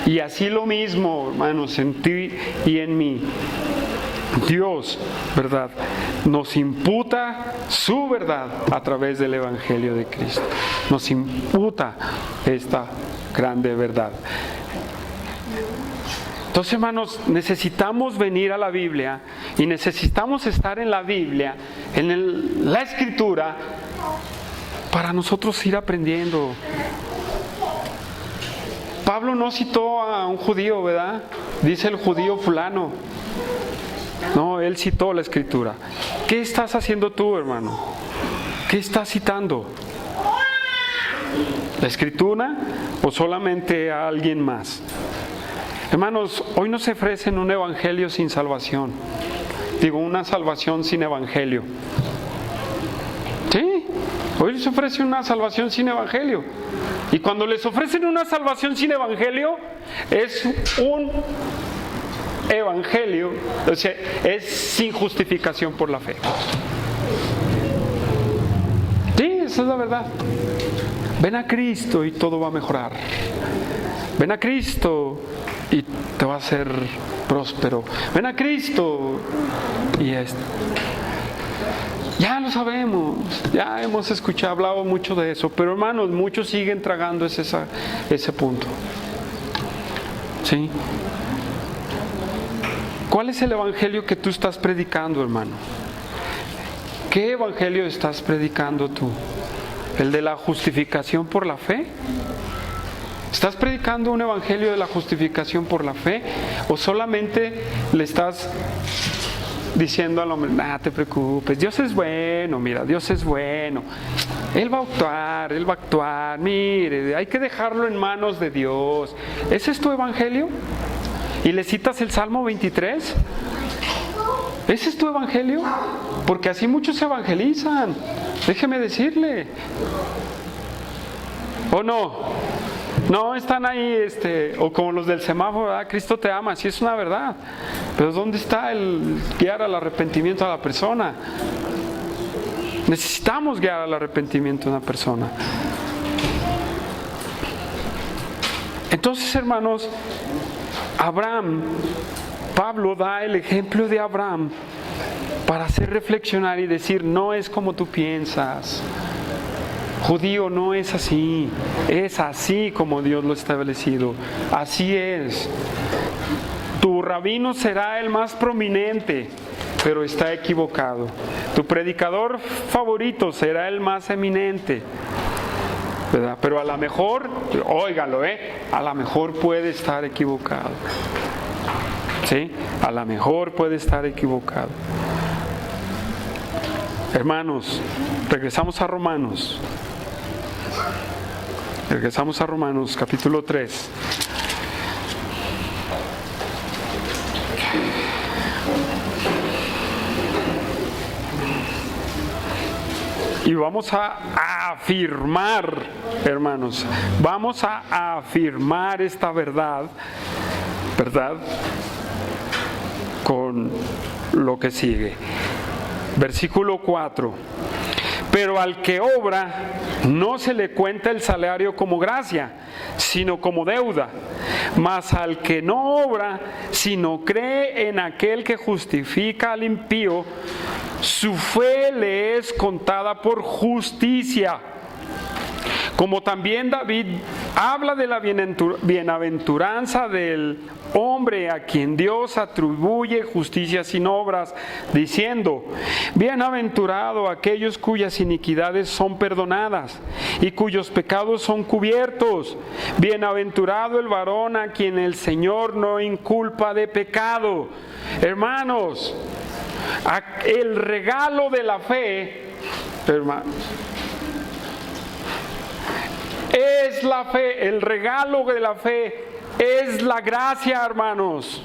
Y así lo mismo, hermanos, en ti y en mí. Dios, ¿verdad?, nos imputa su verdad a través del Evangelio de Cristo. Nos imputa esta grande verdad. Entonces, hermanos, necesitamos venir a la Biblia y necesitamos estar en la Biblia, en la Escritura, para nosotros ir aprendiendo. Pablo no citó a un judío, ¿verdad? Dice el judío fulano. No, él citó la Escritura. ¿Qué estás haciendo tú, hermano? ¿Qué estás citando? ¿La Escritura o solamente a alguien más? Hermanos, hoy nos ofrecen un evangelio sin salvación. Digo, una salvación sin evangelio. Hoy les ofrece una salvación sin evangelio. Y cuando les ofrecen una salvación sin evangelio, es un evangelio, o sea, es sin justificación por la fe. Sí, esa es la verdad. Ven a Cristo y todo va a mejorar. Ven a Cristo y te va a hacer próspero. Ven a Cristo y esto. Ya lo sabemos, ya hemos escuchado, hablado mucho de eso, pero hermanos, muchos siguen tragando ese punto. ¿Sí? ¿Cuál es el evangelio que tú estás predicando, hermano? ¿Qué evangelio estás predicando tú? ¿El de la justificación por la fe? ¿Estás predicando un evangelio de la justificación por la fe? ¿O solamente le estás diciendo al hombre, no te preocupes, Dios es bueno, mira, Dios es bueno, Él va a actuar, mire, hay que dejarlo en manos de Dios? ¿Ese es tu evangelio? ¿Y le citas el Salmo 23? ¿Ese es tu evangelio? Porque así muchos se evangelizan, déjeme decirle. ¿O no? No, están ahí, o como los del semáforo, ¿verdad? Cristo te ama, sí es una verdad. Pero ¿dónde está el guiar al arrepentimiento a la persona? Necesitamos guiar al arrepentimiento a una persona. Entonces, hermanos, Pablo da el ejemplo de Abraham para hacer reflexionar y decir, no es como tú piensas. Judío, no es así, es así como Dios lo ha establecido, así es. Tu rabino será el más prominente, pero está equivocado. Tu predicador favorito será el más eminente, ¿verdad? Pero a lo mejor, óigalo, a lo mejor puede estar equivocado. ¿Sí? A lo mejor puede estar equivocado. Hermanos, regresamos a Romanos. Regresamos a Romanos capítulo 3. Y vamos a afirmar, hermanos, vamos a afirmar esta verdad con lo que sigue. Versículo 4. Pero al que obra no se le cuenta el salario como gracia, sino como deuda. Mas al que no obra, sino cree en aquel que justifica al impío, su fe le es contada por justicia. Como también David habla de la bienaventuranza del hombre a quien Dios atribuye justicia sin obras, diciendo, bienaventurado aquellos cuyas iniquidades son perdonadas y cuyos pecados son cubiertos. Bienaventurado el varón a quien el Señor no inculpa de pecado. Hermanos, el regalo de la fe, hermanos, es la fe, el regalo de la fe es la gracia, hermanos.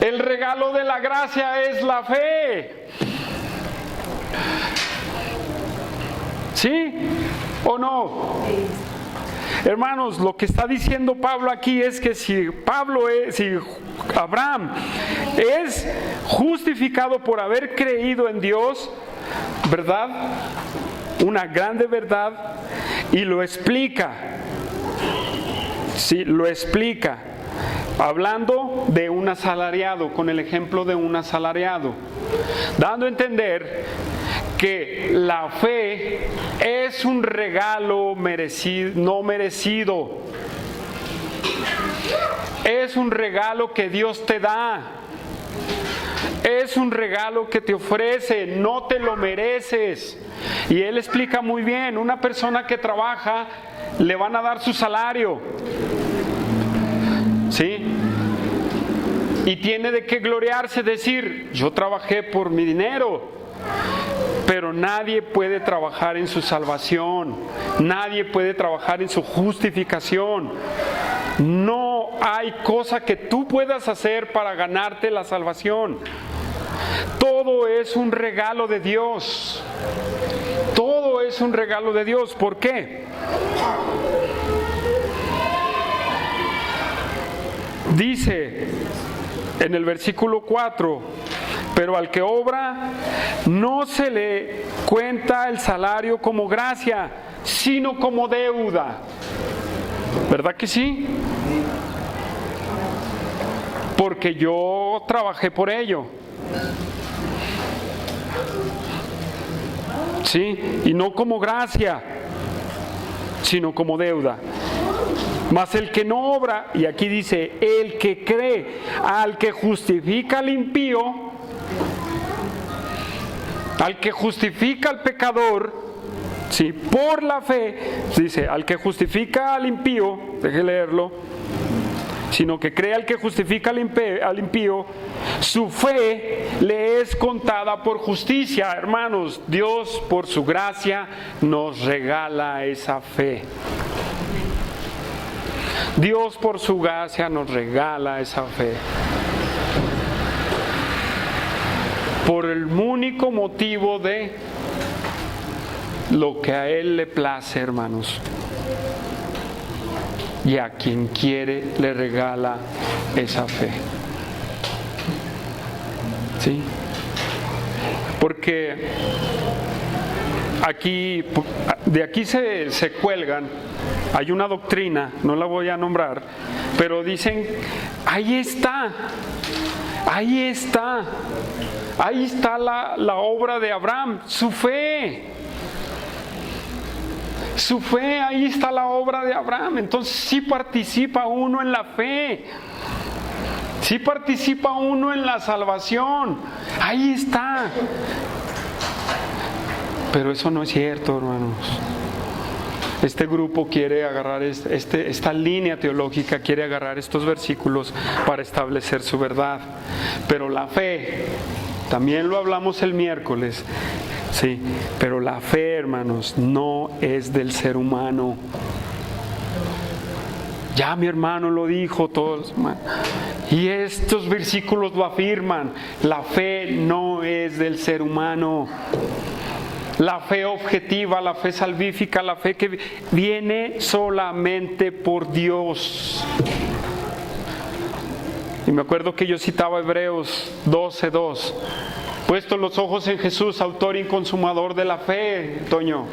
El regalo de la gracia es la fe. ¿Sí o no? Hermanos, lo que está diciendo Pablo aquí es que si Abraham es justificado por haber creído en Dios, ¿verdad? Una grande verdad, y lo explica. Sí, lo explica. Hablando de un asalariado, con el ejemplo de un asalariado, dando a entender que la fe es un regalo no merecido. Es un regalo que Dios te da. Es un regalo que te ofrece, no te lo mereces. Y él explica muy bien, una persona que trabaja, le van a dar su salario. ¿Sí? Y tiene de qué gloriarse, decir, yo trabajé por mi dinero. Pero nadie puede trabajar en su salvación, nadie puede trabajar en su justificación. No hay cosa que tú puedas hacer para ganarte la salvación. todo es un regalo de Dios. Todo es un regalo de Dios. ¿Por qué? Dice en el versículo 4, pero al que obra no se le cuenta el salario como gracia, sino como deuda. ¿Verdad que sí? Porque yo trabajé por ello. ¿Sí? Y no como gracia, sino como deuda. Mas el que no obra, y aquí dice, el que cree, al que justifica al impío, al que justifica al pecador, ¿sí? Por la fe, dice, al que justifica al impío, deje leerlo, sino que cree al que justifica al impío, su fe le es contada por justicia. Hermanos, Dios por su gracia nos regala esa fe. Dios por su gracia nos regala esa fe. Por el único motivo de lo que a Él le place, hermanos. Y a quien quiere le regala esa fe. ¿Sí? Porque de aquí se cuelgan. Hay una doctrina, no la voy a nombrar, pero dicen, ahí está la obra de Abraham, su fe, ahí está la obra de Abraham. Entonces sí participa uno en la fe, sí participa uno en la salvación, ahí está. Pero eso no es cierto, hermanos. Este grupo quiere agarrar esta línea teológica, quiere agarrar estos versículos para establecer su verdad. Pero la fe, también lo hablamos el miércoles, sí, pero la fe, hermanos, no es del ser humano. Ya mi hermano lo dijo, todos, y estos versículos lo afirman. La fe no es del ser humano. La fe objetiva, la fe salvífica, la fe que viene solamente por Dios. Y me acuerdo que yo citaba Hebreos 12:2. Puesto los ojos en Jesús, autor y consumador de la fe, Toño.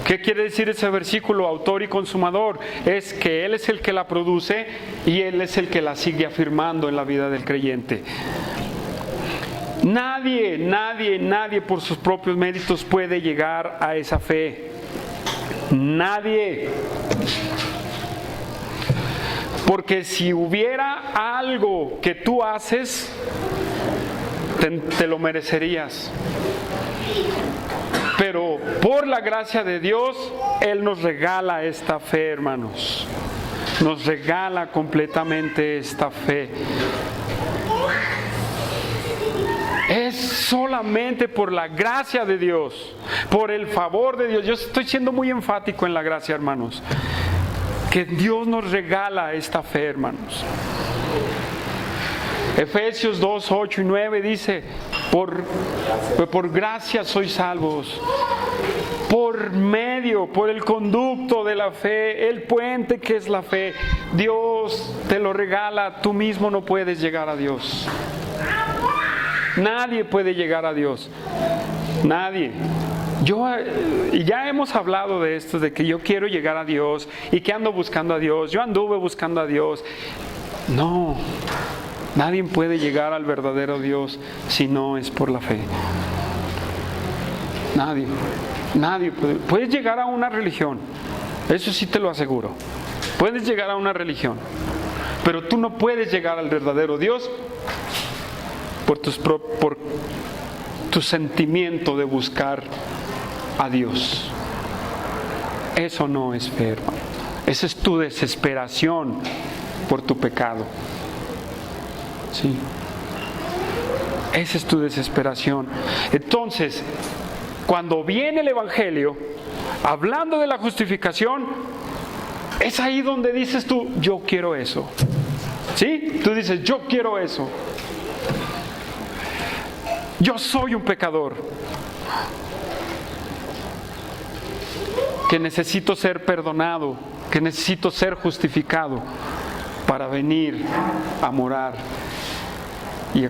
¿Qué quiere decir ese versículo, autor y consumador? Es que Él es el que la produce y Él es el que la sigue afirmando en la vida del creyente. Nadie por sus propios méritos puede llegar a esa fe. Nadie. Porque si hubiera algo que tú haces, te lo merecerías. Pero por la gracia de Dios, Él nos regala esta fe, hermanos. Nos regala completamente esta fe. Es solamente por la gracia de Dios, por el favor de Dios. Yo estoy siendo muy enfático en la gracia, hermanos. Que Dios nos regala esta fe, hermanos. Efesios 2:8 y 9 dice, por gracia sois salvos, por el conducto de la fe, el puente que es la fe. Dios te lo regala, tú mismo no puedes llegar a Dios. Nadie puede llegar a Dios. Nadie. Y ya hemos hablado de esto, de que yo quiero llegar a Dios y que ando buscando a Dios. Yo anduve buscando a Dios. No. Nadie puede llegar al verdadero Dios si no es por la fe. Nadie puede. Puedes llegar a una religión. Eso sí te lo aseguro. Puedes llegar a una religión. Pero tú no puedes llegar al verdadero Dios por tu sentimiento de buscar a Dios. Eso no es fe, hermano. Esa es tu desesperación por tu pecado. Sí. Esa es tu desesperación. Entonces, cuando viene el Evangelio, hablando de la justificación, es ahí donde dices tú, yo quiero eso. ¿Sí? Tú dices, yo quiero eso. Yo soy un pecador, que necesito ser perdonado, que necesito ser justificado para venir a morar y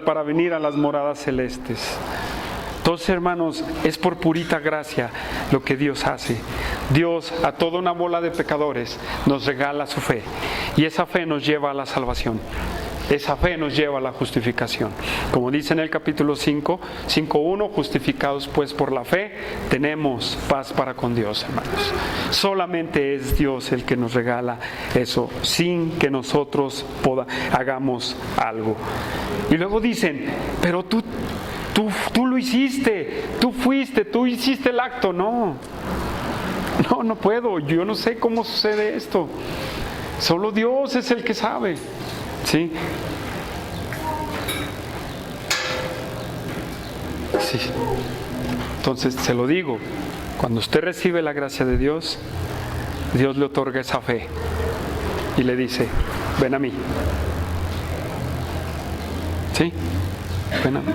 para venir a las moradas celestes. Entonces, hermanos, es por purita gracia lo que Dios hace. Dios a toda una bola de pecadores nos regala su fe, y esa fe nos lleva a la salvación. Esa fe nos lleva a la justificación. Como dice en el capítulo 5:1, justificados pues por la fe, tenemos paz para con Dios, hermanos. Solamente es Dios el que nos regala eso, sin que nosotros hagamos algo. Y luego dicen, pero tú lo hiciste, tú fuiste, tú hiciste el acto. No puedo, yo no sé cómo sucede esto. Solo Dios es el que sabe. ¿Sí? Sí. Entonces, se lo digo, cuando usted recibe la gracia de Dios, Dios le otorga esa fe y le dice, ven a mí. ¿Sí? Ven a mí.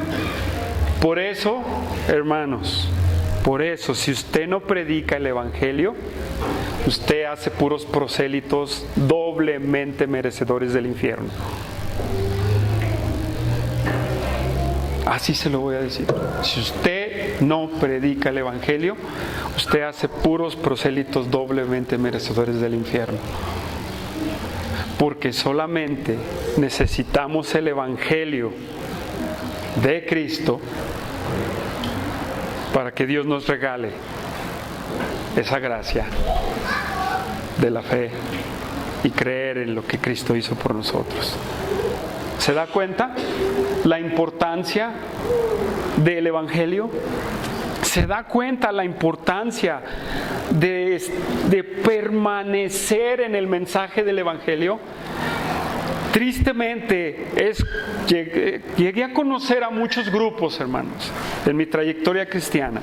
Por eso, hermanos, si usted no predica el Evangelio, usted hace puros prosélitos doblemente merecedores del infierno. Así se lo voy a decir. Si usted no predica el Evangelio, usted hace puros prosélitos doblemente merecedores del infierno. Porque solamente necesitamos el Evangelio de Cristo para que Dios nos regale esa gracia de la fe y creer en lo que Cristo hizo por nosotros. ¿Se da cuenta la importancia del Evangelio? ¿Se da cuenta la importancia de permanecer en el mensaje del Evangelio? Tristemente, llegué a conocer a muchos grupos, hermanos, en mi trayectoria cristiana.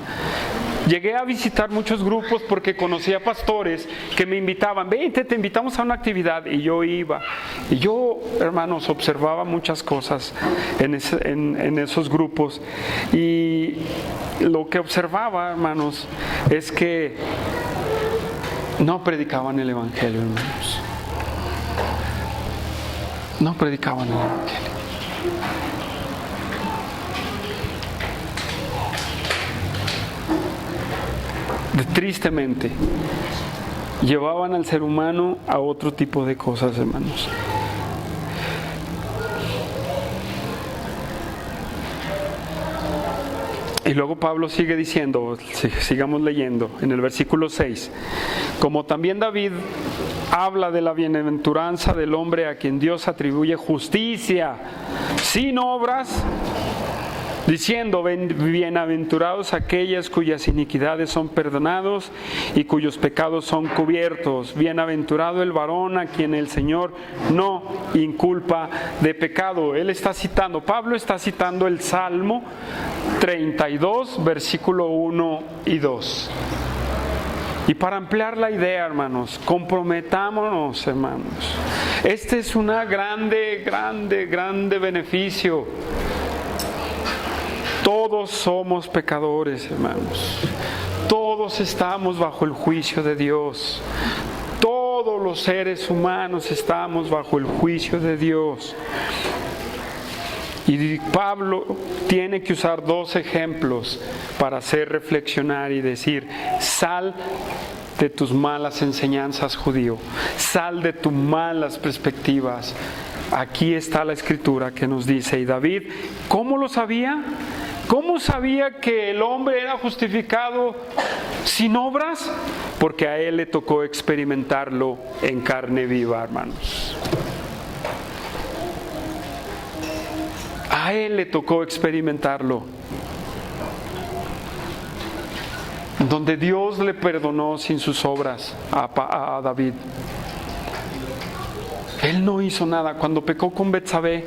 Llegué a visitar muchos grupos porque conocía pastores que me invitaban, vente, te invitamos a una actividad, y yo iba. Y yo, hermanos, observaba muchas cosas en esos grupos, y lo que observaba, hermanos, es que no predicaban el Evangelio, hermanos. No predicaban el Evangelio. Tristemente, llevaban al ser humano a otro tipo de cosas, hermanos. Y luego Pablo sigue diciendo, sigamos leyendo, en el versículo 6, como también David habla de la bienaventuranza del hombre a quien Dios atribuye justicia sin obras, diciendo, bienaventurados aquellas cuyas iniquidades son perdonados y cuyos pecados son cubiertos. Bienaventurado el varón a quien el Señor no inculpa de pecado. Pablo está citando el Salmo 32, versículo 1 y 2. Y para ampliar la idea, hermanos, comprometámonos, hermanos. Este es una grande beneficio. Todos somos pecadores, hermanos. Todos estamos bajo el juicio de Dios. Todos los seres humanos estamos bajo el juicio de Dios. Y Pablo tiene que usar dos ejemplos para hacer reflexionar y decir, sal de tus malas enseñanzas, judío. Sal de tus malas perspectivas. Aquí está la escritura que nos dice, y David, ¿cómo lo sabía? ¿Cómo sabía que el hombre era justificado sin obras? Porque a él le tocó experimentarlo en carne viva, hermanos. A él le tocó experimentarlo. Donde Dios le perdonó sin sus obras a David. Él no hizo nada. Cuando pecó con Betsabé,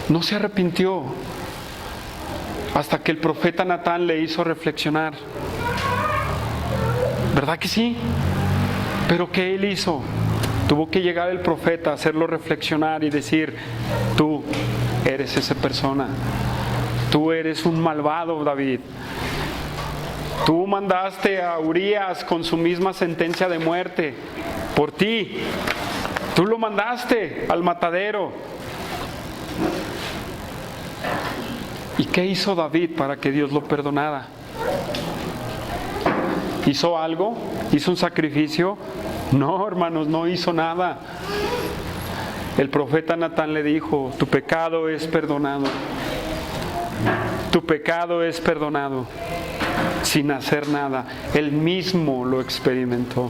no se arrepintió hasta que el profeta Natán le hizo reflexionar. ¿Verdad que sí? ¿Pero qué él hizo? Tuvo que llegar el profeta a hacerlo reflexionar y decir: tú eres esa persona, tú eres un malvado, David. Tú mandaste a Urías con su misma sentencia de muerte por ti. Tú lo mandaste al matadero. ¿Y qué hizo David para que Dios lo perdonara? ¿Hizo algo? ¿Hizo un sacrificio? No, hermanos, no hizo nada. El profeta Natán le dijo: tu pecado es perdonado. Tu pecado es perdonado. Sin hacer nada. Él mismo lo experimentó.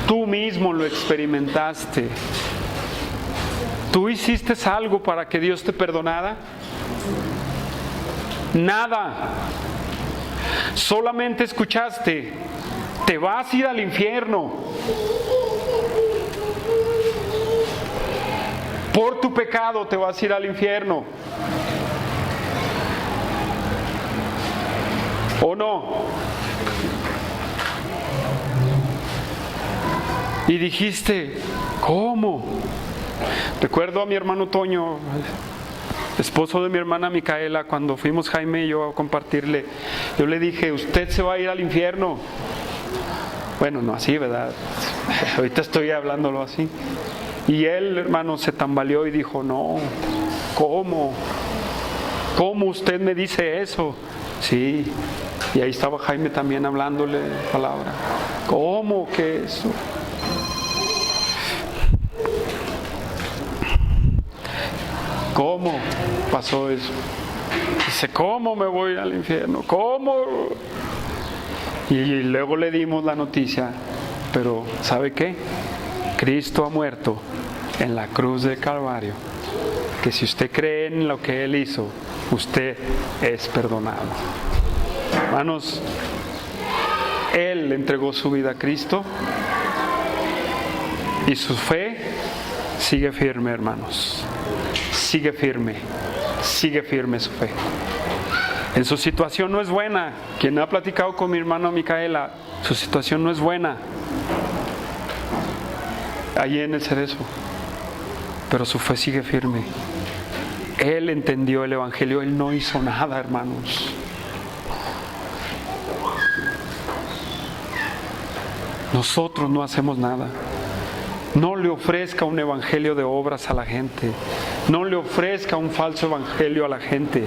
Tú mismo lo experimentaste. ¿Tú hiciste algo para que Dios te perdonara? Nada. Solamente escuchaste: te vas a ir al infierno por tu pecado, te vas a ir al infierno. ¿O no? Y dijiste: ¿cómo? Recuerdo a mi hermano Toño, esposo de mi hermana Micaela, cuando fuimos Jaime y yo a compartirle, yo le dije: usted se va a ir al infierno. Bueno, no así, ¿verdad? Ahorita estoy hablándolo así. Y él, hermano, se tambaleó y dijo: no, ¿cómo? ¿Cómo usted me dice eso? Sí. Y ahí estaba Jaime también hablándole palabra. ¿Cómo que eso? ¿Cómo pasó eso? Dice: ¿cómo me voy al infierno? ¿Cómo? Y luego le dimos la noticia: pero ¿sabe qué? Cristo ha muerto en la cruz del Calvario, que si usted cree en lo que Él hizo, usted es perdonado. Hermanos, Él entregó su vida a Cristo y su fe sigue firme, hermanos. Sigue firme su fe. En su situación no es buena. Quien ha platicado con mi hermano Micaela, su situación no es buena allí en el Cerezo, pero su fe sigue firme. Él entendió el Evangelio, Él no hizo nada, hermanos. Nosotros no hacemos nada. No le ofrezca un evangelio de obras a la gente. No le ofrezca un falso evangelio a la gente.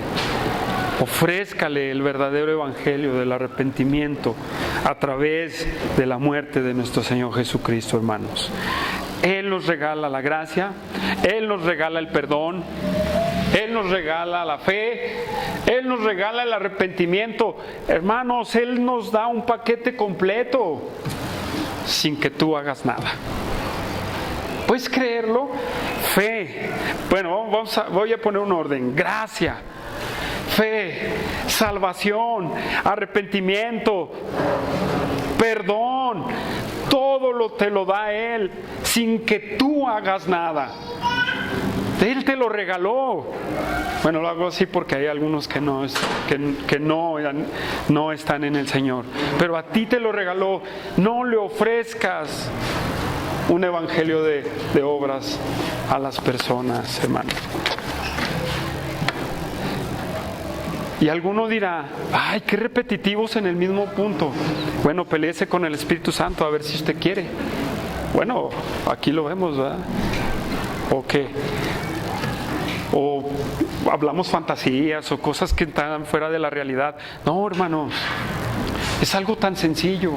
Ofrézcale el verdadero evangelio del arrepentimiento a través de la muerte de nuestro Señor Jesucristo, hermanos. Él nos regala la gracia, Él nos regala el perdón, Él nos regala la fe, Él nos regala el arrepentimiento. Hermanos, Él nos da un paquete completo sin que tú hagas nada. ¿Puedes creerlo? Fe. Bueno, voy a poner un orden. Gracia, fe, salvación, arrepentimiento, perdón. Todo te lo da Él sin que tú hagas nada. Él te lo regaló. Bueno, lo hago así porque hay algunos que no están en el Señor. Pero a ti te lo regaló. No le ofrezcas un evangelio de obras a las personas, hermano. Y alguno dirá: ay, qué repetitivos en el mismo punto. Bueno, peléese con el Espíritu Santo a ver si usted quiere. Bueno, aquí lo vemos, ¿verdad? ¿O qué? O hablamos fantasías o cosas que están fuera de la realidad. No, hermanos, es algo tan sencillo.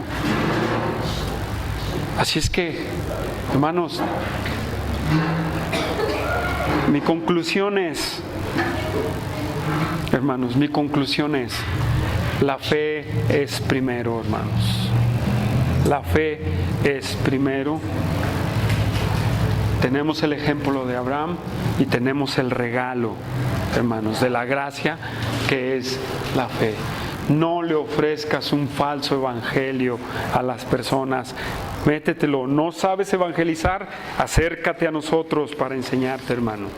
Así es que, hermanos, mi conclusión es, la fe es primero, hermanos. La fe es primero. Tenemos el ejemplo de Abraham y tenemos el regalo, hermanos, de la gracia, que es la fe. No le ofrezcas un falso evangelio a las personas. Métetelo. ¿No sabes evangelizar? Acércate a nosotros para enseñarte, hermano.